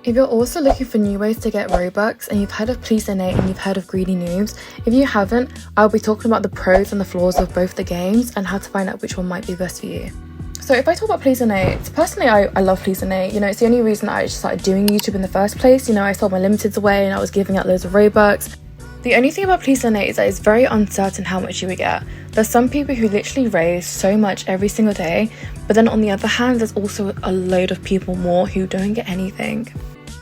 If you're also looking for new ways to get Robux and you've heard of Please Donate and you've heard of Greedy Noobs, if you haven't, I'll be talking about the pros and the flaws of both the games and how to find out which one might be best for you. So if I talk about Please Donate, personally I love Please Donate. You know, it's the only reason I started doing YouTube in the first place. You know, I sold my limiteds away and I was giving out loads of Robux. The only thing about Please Donate is that it's very uncertain how much you would get. There's some people who literally raise so much every single day, but then on the other hand, there's also a load of people more who don't get anything.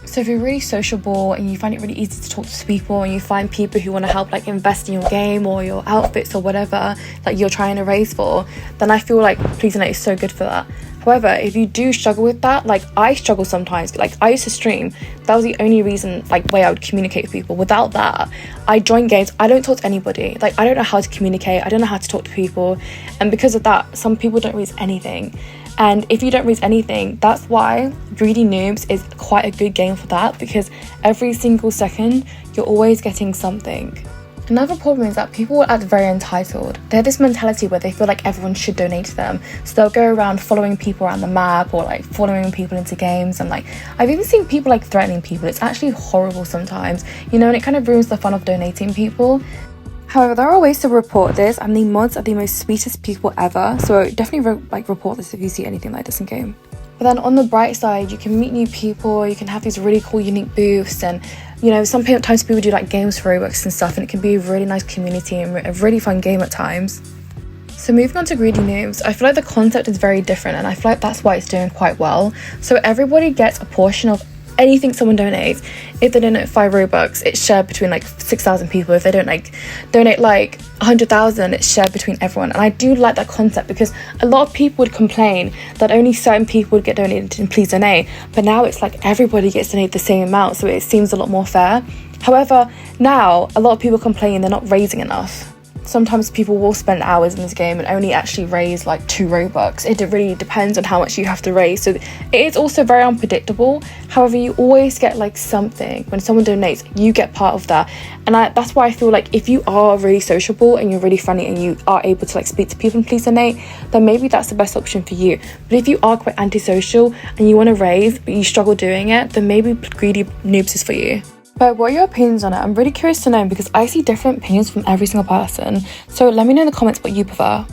So if you're really sociable and you find it really easy to talk to people and you find people who want to help like invest in your game or your outfits or whatever that you're trying to raise for, then I feel like Please Donate is so good for that. However, if you do struggle with that, like I struggle sometimes, like I used to stream, that was the only reason, like way I would communicate with people. Without that, I join games, I don't talk to anybody, like I don't know how to communicate, I don't know how to talk to people, and because of that, some people don't raise anything. And if you don't raise anything, that's why Greedy Noobs is quite a good game for that, because every single second you're always getting something. Another problem is that people will act very entitled. They have this mentality where they feel like everyone should donate to them, so they'll go around following people around the map or like following people into games, and like I've even seen people like threatening people. It's actually horrible sometimes, you know, and it kind of ruins the fun of donating people. However, there are ways to report this, and the mods are the most sweetest people ever, so definitely report this if you see anything like this in game. But then on the bright side, you can meet new people, you can have these really cool unique booths, and you know, sometimes people do like games for Robux and stuff, and it can be a really nice community and a really fun game at times. So moving on to Greedy Noobs, I feel like the concept is very different, and I feel like that's why it's doing quite well. So everybody gets a portion of anything someone donates. If they donate 5 Robux, it's shared between like 6,000 people. If they don't like donate like 100,000, it's shared between everyone. And I do like that concept, because a lot of people would complain that only certain people would get donated in Please Donate, but now it's like everybody gets donated the same amount, so it seems a lot more fair. However, now a lot of people complain they're not raising enough. Sometimes people will spend hours in this game and only actually raise like 2 Robux. It really depends on how much you have to raise. So it is also very unpredictable. However, you always get like something. When someone donates, you get part of that. And that's why I feel like if you are really sociable and you're really funny and you are able to like speak to people and Please Donate, then maybe that's the best option for you. But if you are quite antisocial and you want to raise but you struggle doing it, then maybe Greedy Noobs is for you. But what are your opinions on it? I'm really curious to know, because I see different opinions from every single person. So let me know in the comments what you prefer.